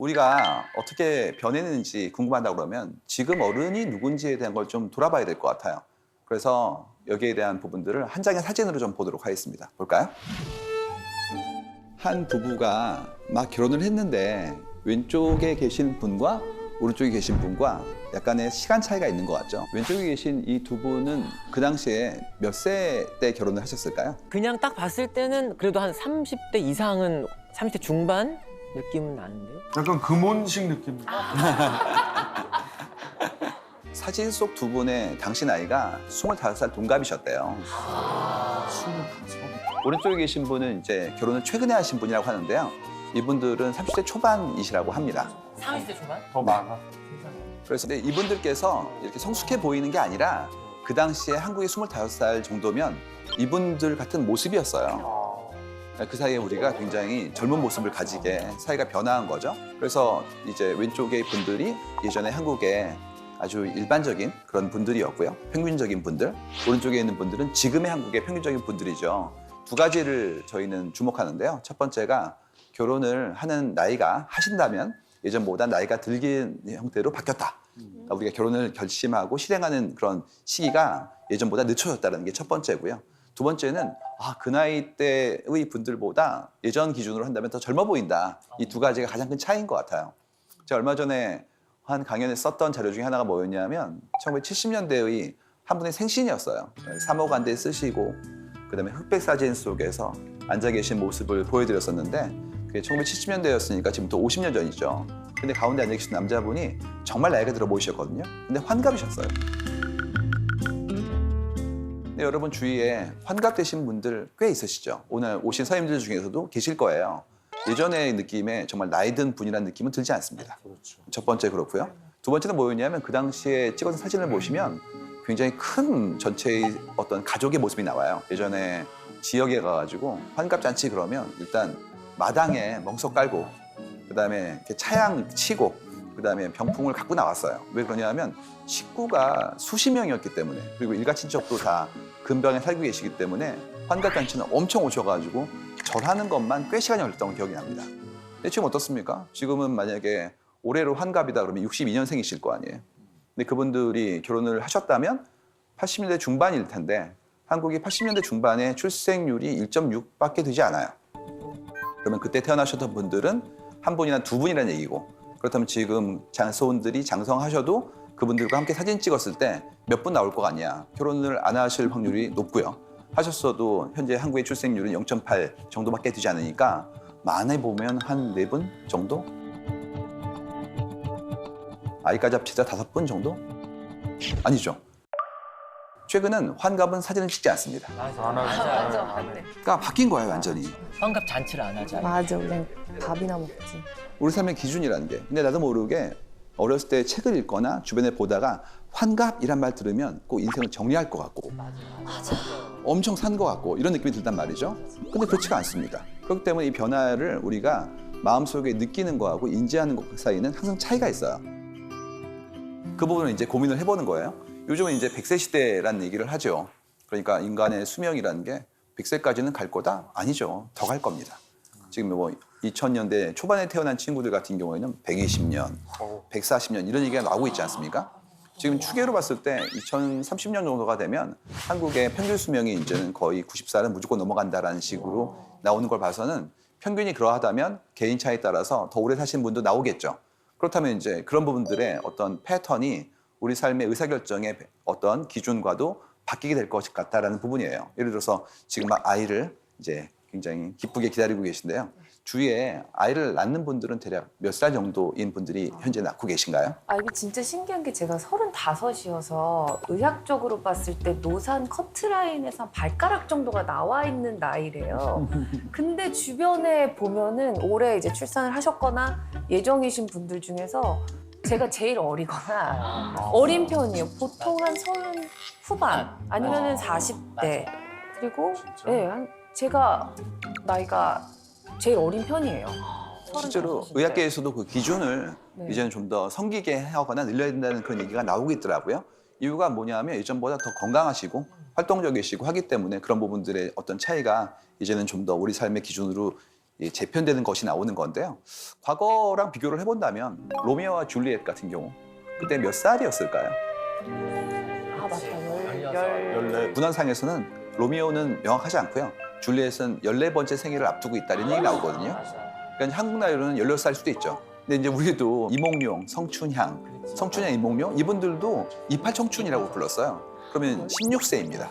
우리가 어떻게 변했는지 궁금하다 그러면 지금 어른이 누군지에 대한 걸 좀 돌아봐야 될 것 같아요. 그래서 여기에 대한 부분들을 한 장의 사진으로 좀 보도록 하겠습니다. 볼까요? 한 부부가 막 결혼을 했는데 왼쪽에 계신 분과 오른쪽에 계신 분과 약간의 시간 차이가 있는 것 같죠? 왼쪽에 계신 이 두 분은 그 당시에 몇 세 때 결혼을 하셨을까요? 그냥 딱 봤을 때는 그래도 한 30대 이상은 30대 중반 느낌은 나는데요. 약간 금혼식 느낌. 사진 속 두 분의 당시 나이가 25살 동갑이셨대요. 25. 오른쪽에 계신 분은 이제 결혼을 최근에 하신 분이라고 하는데요. 이분들은 30대 초반이시라고 합니다. 30대 중반? 더 많아. 그래서 근데 이분들께서 이렇게 성숙해 보이는 게 아니라 그 당시에 한국에 25살 정도면 이분들 같은 모습이었어요. 그 사이에 우리가 굉장히 젊은 모습을 가지게 사회가 변화한 거죠. 그래서 이제 왼쪽의 분들이 예전에 한국에 아주 일반적인 그런 분들이었고요. 평균적인 분들. 오른쪽에 있는 분들은 지금의 한국의 평균적인 분들이죠. 두 가지를 저희는 주목하는데요. 첫 번째가 결혼을 하는 나이가 하신다면 예전보다 나이가 들긴 형태로 바뀌었다. 그러니까 우리가 결혼을 결심하고 실행하는 그런 시기가 예전보다 늦춰졌다는 게 첫 번째고요. 두 번째는 그 나이 때의 분들보다 예전 기준으로 한다면 더 젊어 보인다. 이 두 가지가 가장 큰 차이인 것 같아요. 제가 얼마 전에 한 강연에 썼던 자료 중에 하나가 뭐였냐면 1970년대의 한 분의 생신이었어요. 사모간대 쓰시고 그다음에 흑백 사진 속에서 앉아 계신 모습을 보여드렸었는데 그게 1970년대였으니까 지금부터 50년 전이죠. 근데 가운데 앉아 계신 남자분이 정말 나이가 들어 보이셨거든요. 근데 환갑이셨어요. 근데 여러분 주위에 환갑되신 분들 꽤 있으시죠? 오늘 오신 선생님들 중에서도 계실 거예요. 예전의 느낌에 정말 나이 든 분이라는 느낌은 들지 않습니다. 그렇죠. 첫 번째 그렇고요. 두 번째는 뭐였냐면 그 당시에 찍어준 사진을 보시면 굉장히 큰 전체의 어떤 가족의 모습이 나와요. 예전에 지역에 가가지고 환갑잔치 그러면 일단 마당에 멍석 깔고 그다음에 이렇게 차양 치고 그다음에 병풍을 갖고 나왔어요. 왜 그러냐면 식구가 수십 명이었기 때문에 그리고 일가 친척도 다 근방에 살고 계시기 때문에 환갑잔치는 엄청 오셔가지고 절하는 것만 꽤 시간이 걸렸던 기억이 납니다. 근데 지금 어떻습니까? 지금은 만약에 올해로 환갑이다 그러면 62년생이실 거 아니에요. 근데 그분들이 결혼을 하셨다면 80년대 중반일 텐데 한국이 80년대 중반에 출생률이 1.6밖에 되지 않아요. 그러면 그때 태어나셨던 분들은 한 분이나 두 분이라는 얘기고 그렇다면 지금 장소원들이 장성하셔도 그분들과 함께 사진 찍었을 때 몇 분 나올 거 아니야. 결혼을 안 하실 확률이 높고요. 하셨어도 현재 한국의 출생률은 0.8 정도밖에 되지 않으니까 많이 보면 한 4분 정도? 아이까지 합치자 5분 정도? 아니죠. 최근은 환갑은 사진을 찍지 않습니다. 안 하죠. 맞아. 그러니까 바뀐 거예요, 완전히. 환갑 잔치를 안 하잖아. 맞아, 그냥 밥이나 먹지. 우리 삶의 기준이라는 게. 근데 나도 모르게 어렸을 때 책을 읽거나 주변에 보다가 환갑이란 말 들으면 꼭 인생을 정리할 것 같고 엄청 산 것 같고 이런 느낌이 들단 말이죠. 근데 그렇지가 않습니다. 그렇기 때문에 이 변화를 우리가 마음속에 느끼는 거하고 인지하는 것 사이는 항상 차이가 있어요. 그 부분을 이제 고민을 해보는 거예요. 요즘은 이제 100세 시대라는 얘기를 하죠. 그러니까 인간의 수명이라는 게 100세까지는 갈 거다? 아니죠. 더 갈 겁니다. 지금 뭐 2000년대 초반에 태어난 친구들 같은 경우에는 120년, 140년 이런 얘기가 나오고 있지 않습니까? 지금 추계로 봤을 때 2030년 정도가 되면 한국의 평균 수명이 이제는 거의 90살은 무조건 넘어간다라는 식으로 나오는 걸 봐서는 평균이 그러하다면 개인 차에 따라서 더 오래 사신 분도 나오겠죠. 그렇다면 이제 그런 부분들의 어떤 패턴이 우리 삶의 의사결정의 어떤 기준과도 바뀌게 될 것 같다라는 부분이에요. 예를 들어서 지금 막 아이를 이제 굉장히 기쁘게 기다리고 계신데요. 주위에 아이를 낳는 분들은 대략 몇 살 정도인 분들이 현재 낳고 계신가요? 이게 진짜 신기한 게 제가 35이어서 의학적으로 봤을 때 노산 커트라인에서 한 발가락 정도가 나와 있는 나이래요. 근데 주변에 보면은 올해 이제 출산을 하셨거나 예정이신 분들 중에서 제가 제일 어리거나 어린 편이에요. 보통 한 30 후반 아니면은 40대. 그리고 제가 나이가 제일 어린 편이에요. 실제로 35 대. 의학계에서도 그 기준을 네. 이제는 좀 더 성기게 하거나 늘려야 된다는 그런 얘기가 나오고 있더라고요. 이유가 뭐냐면 예전보다 더 건강하시고 활동적이시고 하기 때문에 그런 부분들의 어떤 차이가 이제는 좀 더 우리 삶의 기준으로 이 재편되는 것이 나오는 건데요. 과거랑 비교를 해본다면 로미오와 줄리엣 같은 경우 그때 몇 살이었을까요? 아 맞다. 열네. 문헌상에서는 로미오는 명확하지 않고요. 줄리엣은 14번째 생일을 앞두고 있다는 얘기 나오거든요. 그러니까 한국 나이로는 16살 수도 있죠. 근데 이제 우리도 이몽룡, 성춘향, 이몽룡 이분들도 28청춘이라고 불렀어요. 그러면 16세입니다.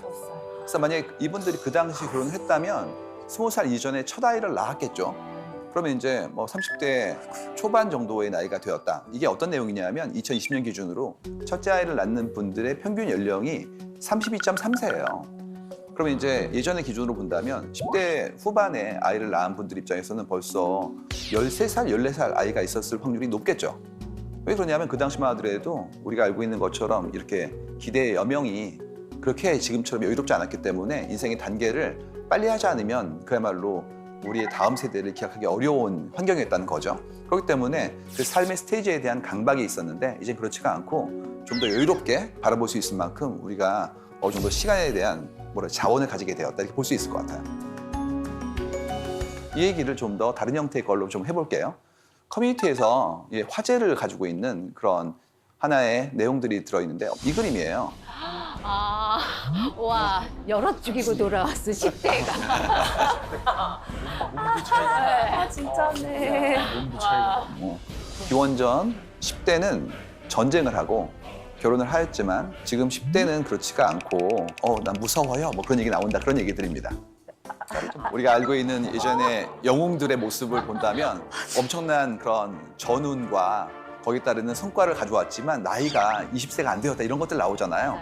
그래서 만약에 이분들이 그 당시 결혼을 했다면 20살 이전에 첫 아이를 낳았겠죠. 그러면 이제 뭐 30대 초반 정도의 나이가 되었다. 이게 어떤 내용이냐면 2020년 기준으로 첫째 아이를 낳는 분들의 평균 연령이 32.3세예요. 그러면 이제 예전의 기준으로 본다면 10대 후반에 아이를 낳은 분들 입장에서는 벌써 13살, 14살 아이가 있었을 확률이 높겠죠. 왜 그러냐면 그 당시만 하더라도 우리가 알고 있는 것처럼 이렇게 기대의 여명이 그렇게 지금처럼 여유롭지 않았기 때문에 인생의 단계를 빨리 하지 않으면 그야말로 우리의 다음 세대를 기약하기 어려운 환경이었다는 거죠. 그렇기 때문에 그 삶의 스테이지에 대한 강박이 있었는데 이제 그렇지가 않고 좀 더 여유롭게 바라볼 수 있을 만큼 우리가 어느 정도 시간에 대한 자원을 가지게 되었다 이렇게 볼 수 있을 것 같아요. 이 얘기를 좀 더 다른 형태의 걸로 좀 해볼게요. 커뮤니티에서 화제를 가지고 있는 그런 하나의 내용들이 들어있는데 이 그림이에요. 아, 와, 여럿 죽이고 돌아왔어, 10대가. 아 진짜네. 몸도 차이가. 기원전 10대는 전쟁을 하고 결혼을 하였지만 지금 10대는 그렇지가 않고 난 무서워요 뭐 그런 얘기 나온다 그런 얘기들입니다. 우리가 알고 있는 예전의 영웅들의 모습을 본다면 엄청난 그런 전운과 거기에 따르는 성과를 가져왔지만 나이가 20세가 안 되었다 이런 것들 나오잖아요.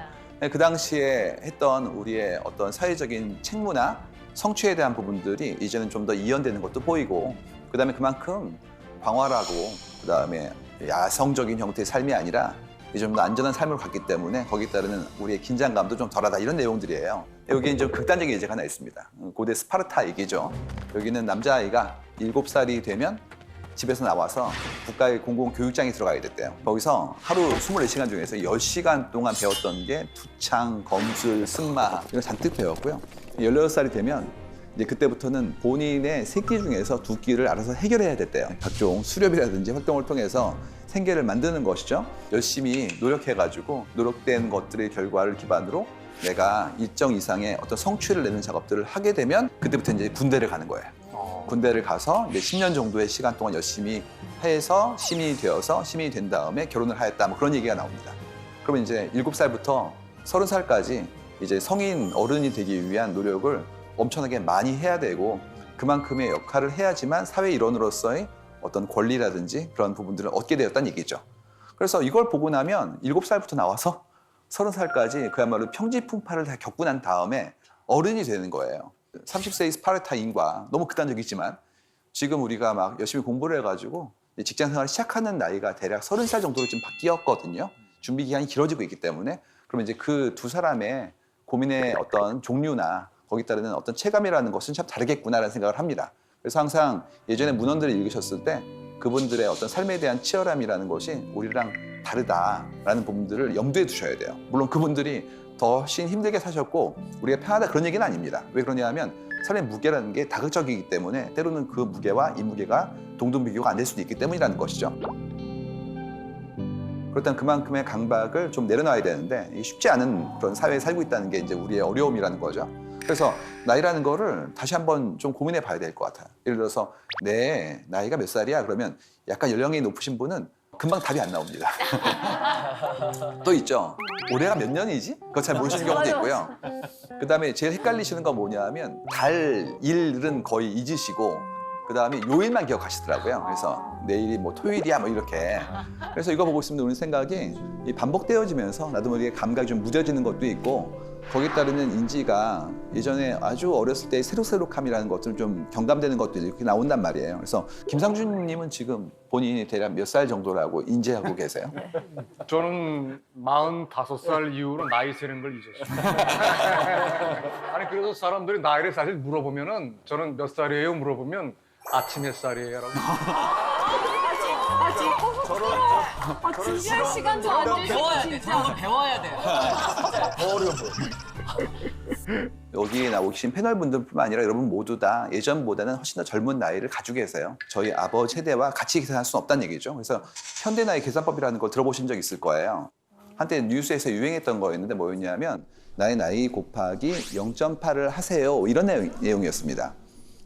그 당시에 했던 우리의 어떤 사회적인 책무나 성취에 대한 부분들이 이제는 좀 더 이연되는 것도 보이고 그다음에 그만큼 광활하고 그다음에 야성적인 형태의 삶이 아니라 좀 더 안전한 삶을 갖기 때문에 거기에 따르는 우리의 긴장감도 좀 덜하다 이런 내용들이에요. 여기에 좀 극단적인 예제가 하나 있습니다. 고대 스파르타 얘기죠. 여기는 남자아이가 7살이 되면 집에서 나와서 국가의 공공교육장에 들어가야 됐대요. 거기서 하루 24시간 중에서 10시간 동안 배웠던 게 투창, 검술, 승마 이런 잔뜩 배웠고요. 16살이 되면 이제 그때부터는 본인의 새끼 중에서 2끼를 알아서 해결해야 됐대요. 각종 수렵이라든지 활동을 통해서 생계를 만드는 것이죠. 열심히 노력해가지고 노력된 것들의 결과를 기반으로 내가 일정 이상의 어떤 성취를 내는 작업들을 하게 되면 그때부터 이제 군대를 가는 거예요. 군대를 가서 이제 10년 정도의 시간 동안 열심히 해서 시민이 되어서 시민이 된 다음에 결혼을 하였다 뭐 그런 얘기가 나옵니다. 그러면 이제 7살부터 30살까지 이제 성인 어른이 되기 위한 노력을 엄청나게 많이 해야 되고 그만큼의 역할을 해야지만 사회 일원으로서의 어떤 권리라든지 그런 부분들을 얻게 되었다는 얘기죠. 그래서 이걸 보고 나면 7살부터 나와서 30살까지 그야말로 평지풍파를 다 겪고 난 다음에 어른이 되는 거예요. 30세의 스파르타인과 너무 극단적이지만 지금 우리가 막 열심히 공부를 해가지고 직장 생활을 시작하는 나이가 대략 30살 정도로 지금 바뀌었거든요. 준비 기간이 길어지고 있기 때문에 그러면 이제 그 두 사람의 고민의 어떤 종류나 거기에 따르는 어떤 체감이라는 것은 참 다르겠구나라는 생각을 합니다. 그래서 항상 예전에 문헌들을 읽으셨을 때 그분들의 어떤 삶에 대한 치열함이라는 것이 우리랑 다르다라는 부분들을 염두에 두셔야 돼요. 물론 그분들이 더 훨씬 힘들게 사셨고 우리가 편하다 그런 얘기는 아닙니다. 왜 그러냐면 삶의 무게라는 게 다극적이기 때문에 때로는 그 무게와 이 무게가 동등비교가 안 될 수도 있기 때문이라는 것이죠. 그렇다면 그만큼의 강박을 좀 내려놔야 되는데 쉽지 않은 그런 사회에 살고 있다는 게 이제 우리의 어려움이라는 거죠. 그래서 나이라는 거를 다시 한번 좀 고민해 봐야 될 것 같아요. 예를 들어서 내 나이가 몇 살이야? 그러면 약간 연령이 높으신 분은 금방 답이 안 나옵니다. 또 있죠. 올해가 몇 년이지? 그거 잘 모르시는 경우도 있고요. 그다음에 제일 헷갈리시는 건 뭐냐면 달, 일은 거의 잊으시고 그다음에 요일만 기억하시더라고요. 그래서 내일이 뭐 토요일이야 뭐 이렇게. 그래서 이거 보고 있으면 우리 생각이 이 반복되어지면서 나도 모르게 감각이 좀 무뎌지는 것도 있고 거기에 따르는 인지가 예전에 아주 어렸을 때의 새록새록함이라는 것들 좀 경감되는 것도 이렇게 나온단 말이에요. 그래서 김상준님은 지금 본인이 대략 몇 살 정도라고 인지하고 계세요? 저는 45살 이후로 나이 세는 걸 잊었어요. 아니 그래서 사람들이 나이를 사실 물어보면은 저는 몇 살이에요 물어보면 아침 몇 살이에요라고. 진지할 시간도 안 주시고 배워야 돼. 그런 건 배워야 돼. 어려워 보여. 여기에 나오고 계신 패널분들뿐만 아니라 여러분 모두 다 예전보다는 훨씬 더 젊은 나이를 가지고 계세요. 저희 아버지 세대와 같이 계산할 수는 없다는 얘기죠. 그래서 현대 나이 계산법이라는 걸 들어보신 적 있을 거예요. 한때 뉴스에서 유행했던 거였는데 뭐였냐면 나의 나이 곱하기 0.8을 하세요. 이런 내용이었습니다.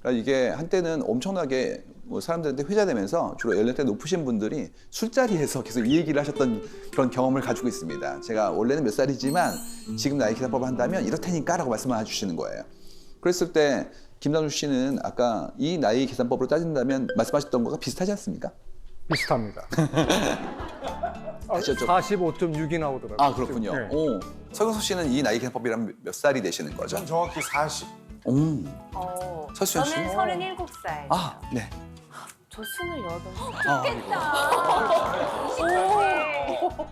그러니까 이게 한때는 엄청나게 뭐 사람들한테 회자되면서 주로 연령대 높으신 분들이 술자리에서 계속 이 얘기를 하셨던 그런 경험을 가지고 있습니다. 제가 원래는 몇 살이지만 지금 나이 계산법을 한다면 이렇다니까 라고 말씀을 해주시는 거예요. 그랬을 때 김남주 씨는 아까 이 나이 계산법으로 따진다면 말씀하셨던 거가 비슷하지 않습니까? 비슷합니다. 다시 여쭤- 45.6이 나오더라고요. 아 그렇군요. 네. 오, 서경석 씨는 이 나이 계산법이라면 몇 살이 되시는 거죠? 전 정확히 40. 오, 어, 설수연 씨? 저는 37살. 아, 네. 저 28살.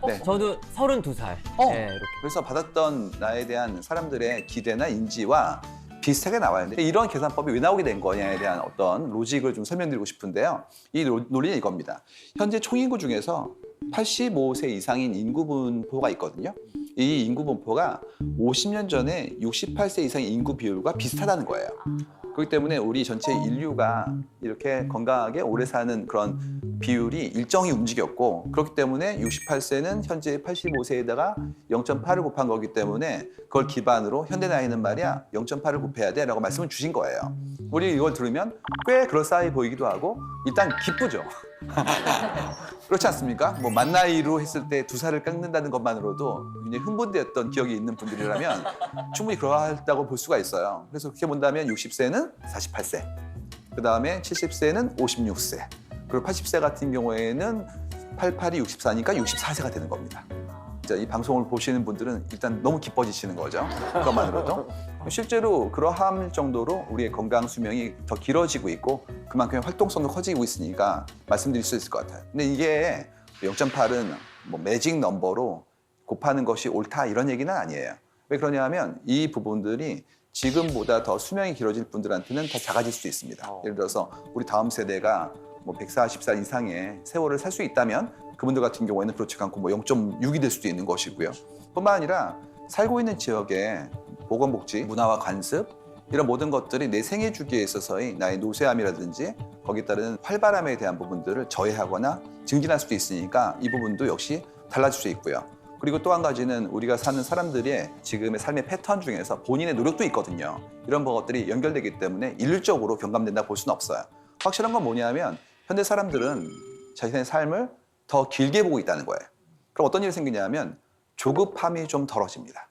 네. 저도 32살. 네, 이렇게. 그래서 받았던 나에 대한 사람들의 기대나 인지와 비슷하게 나와요. 이런 계산법이 왜 나오게 된 거냐에 대한 어떤 로직을 좀 설명드리고 싶은데요. 이 논리는 이겁니다. 현재 총인구 중에서 85세 이상인 인구 분포가 있거든요. 이 인구 분포가 50년 전에 68세 이상의 인구 비율과 비슷하다는 거예요. 그렇기 때문에 우리 전체 인류가 이렇게 건강하게 오래 사는 그런 비율이 일정히 움직였고, 그렇기 때문에 68세는 현재 85세에다가 0.8을 곱한 거기 때문에 그걸 기반으로 현대 나이는 말이야 0.8을 곱해야 돼 라고 말씀을 주신 거예요. 우리 이걸 들으면 꽤 그럴싸해 보이기도 하고 일단 기쁘죠. 그렇지 않습니까? 뭐 만 나이로 했을 때 2살을 깎는다는 것만으로도 굉장히 흥분되었던 기억이 있는 분들이라면 충분히 그러하다고 볼 수가 있어요. 그래서 그렇게 본다면 60세는 48세, 그 다음에 70세는 56세, 그리고 80세 같은 경우에는 88이 64니까 64세가 되는 겁니다. 이 방송을 보시는 분들은 일단 너무 기뻐지시는 거죠. 그것만으로도. 실제로 그러할 정도로 우리의 건강 수명이 더 길어지고 있고 그만큼 활동성도 커지고 있으니까 말씀드릴 수 있을 것 같아요. 근데 이게 0.8은 뭐 매직 넘버로 곱하는 것이 옳다 이런 얘기는 아니에요. 왜 그러냐면 이 부분들이 지금보다 더 수명이 길어질 분들한테는 더 작아질 수도 있습니다. 예를 들어서 우리 다음 세대가 뭐 140살 이상의 세월을 살 수 있다면 그분들 같은 경우에는 그렇지 않고 뭐 0.6이 될 수도 있는 것이고요. 뿐만 아니라 살고 있는 지역의 보건복지, 문화와 관습 이런 모든 것들이 내 생애 주기에 있어서의 나의 노쇠함이라든지 거기에 따른 활발함에 대한 부분들을 저해하거나 증진할 수도 있으니까 이 부분도 역시 달라질 수 있고요. 그리고 또 한 가지는 우리가 사는 사람들의 지금의 삶의 패턴 중에서 본인의 노력도 있거든요. 이런 것들이 연결되기 때문에 일률적으로 경감된다고 볼 수는 없어요. 확실한 건 뭐냐면 현대 사람들은 자신의 삶을 더 길게 보고 있다는 거예요. 그럼 어떤 일이 생기냐면 조급함이 좀 덜어집니다.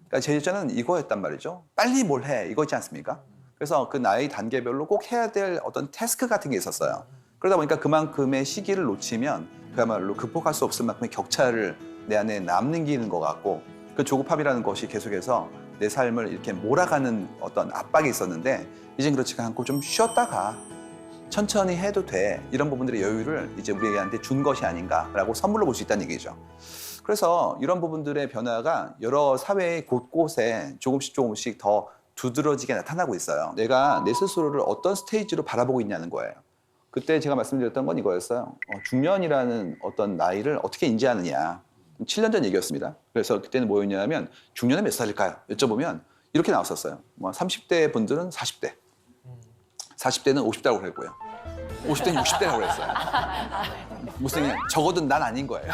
그러니까 제 예전은 이거였단 말이죠. 빨리 뭘 해 이거지 않습니까? 그래서 그 나이 단계별로 꼭 해야 될 어떤 태스크 같은 게 있었어요. 그러다 보니까 그만큼의 시기를 놓치면 그야말로 극복할 수 없을 만큼의 격차를 내 안에 남기는 것 같고 그 조급함이라는 것이 계속해서 내 삶을 이렇게 몰아가는 어떤 압박이 있었는데 이젠 그렇지가 않고 좀 쉬었다가 천천히 해도 돼 이런 부분들의 여유를 이제 우리한테 준 것이 아닌가라고 선물로 볼 수 있다는 얘기죠. 그래서 이런 부분들의 변화가 여러 사회의 곳곳에 조금씩 더 두드러지게 나타나고 있어요. 내가 내 스스로를 어떤 스테이지로 바라보고 있냐는 거예요. 그때 제가 말씀드렸던 건 이거였어요. 중년이라는 어떤 나이를 어떻게 인지하느냐. 7년 전 얘기였습니다. 그래서 그때는 뭐였냐면 중년은 몇 살일까요? 여쭤보면 이렇게 나왔었어요. 뭐 30대 분들은 40대, 40대는 50대라고 그랬고요. 50대는 60대라고 그랬어요. 무슨 적어도 난 아닌 거예요.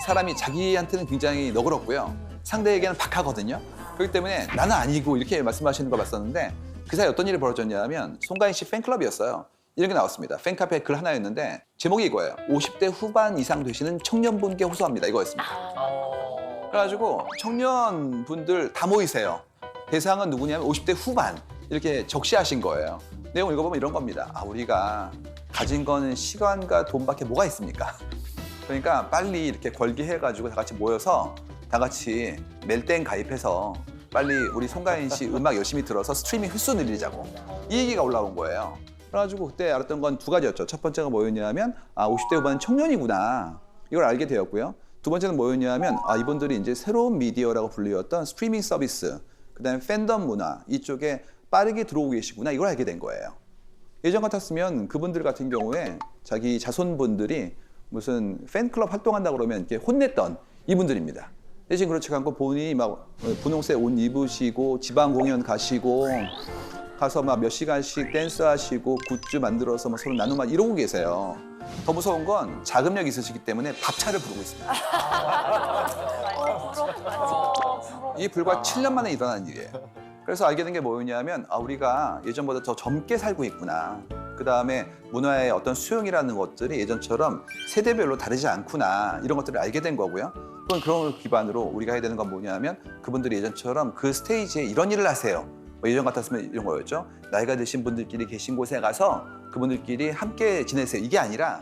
사람이 자기한테는 굉장히 너그럽고요. 상대에게는 박하거든요. 그렇기 때문에 나는 아니고 이렇게 말씀하시는 걸 봤었는데 그 사이 어떤 일이 벌어졌냐면 송가인 씨 팬클럽이었어요. 이런 게 나왔습니다. 팬카페 글 하나였는데 제목이 이거예요. 50대 후반 이상 되시는 청년분께 호소합니다. 이거였습니다. 그래가지고 청년분들 다 모이세요. 대상은 누구냐면 50대 후반 이렇게 적시하신 거예요. 내용 읽어보면 이런 겁니다. 우리가 가진 거는 시간과 돈밖에 뭐가 있습니까? 그러니까 빨리 이렇게 걸기해가지고 다 같이 모여서 다 같이 멜땡 가입해서 빨리 우리 송가인 씨 음악 열심히 들어서 스트리밍 횟수 늘리자고 이 얘기가 올라온 거예요. 그래가지고 그때 알았던 건 두 가지였죠. 첫 번째가 뭐였냐면 50대 후반은 청년이구나 이걸 알게 되었고요. 두 번째는 뭐였냐면 이분들이 이제 새로운 미디어라고 불리웠던 스트리밍 서비스 그다음에 팬덤 문화 이쪽에 빠르게 들어오고 계시구나 이걸 알게 된 거예요. 예전 같았으면 그분들 같은 경우에 자기 자손분들이 무슨 팬클럽 활동한다고 그러면 이렇게 혼냈던 이분들입니다. 대신 그렇지 않고 본인이 막 분홍색 옷 입으시고 지방 공연 가시고 가서 막 몇 시간씩 댄스 하시고 굿즈 만들어서 막 서로 나누고 막 이러고 계세요. 더 무서운 건 자금력이 있으시기 때문에 밥차를 부르고 있습니다. 이게 불과 7년 만에 일어난 일이에요. 그래서 알게 된 게 뭐였냐면 우리가 예전보다 더 젊게 살고 있구나. 그다음에 문화의 어떤 수용이라는 것들이 예전처럼 세대별로 다르지 않구나. 이런 것들을 알게 된 거고요. 또는 그런 걸 기반으로 우리가 해야 되는 건 뭐냐면 그분들이 예전처럼 그 스테이지에 이런 일을 하세요. 뭐 예전 같았으면 이런 거였죠. 나이가 드신 분들끼리 계신 곳에 가서 그분들끼리 함께 지내세요. 이게 아니라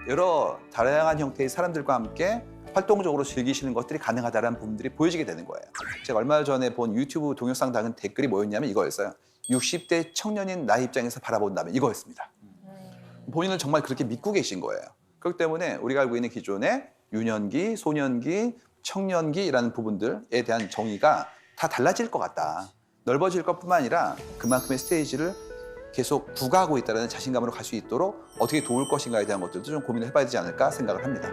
여러 다양한 형태의 사람들과 함께 활동적으로 즐기시는 것들이 가능하다는 부분들이 보여지게 되는 거예요. 제가 얼마 전에 본 유튜브 동영상 다은 댓글이 뭐였냐면 이거였어요. 60대 청년인 나의 입장에서 바라본다면 이거였습니다. 본인을 정말 그렇게 믿고 계신 거예요. 그렇기 때문에 우리가 알고 있는 기존의 유년기, 소년기, 청년기라는 부분들에 대한 정의가 다 달라질 것 같다. 넓어질 것뿐만 아니라 그만큼의 스테이지를 계속 부과하고 있다는 자신감으로 갈 수 있도록 어떻게 도울 것인가에 대한 것들도 좀 고민을 해봐야 되지 않을까 생각을 합니다.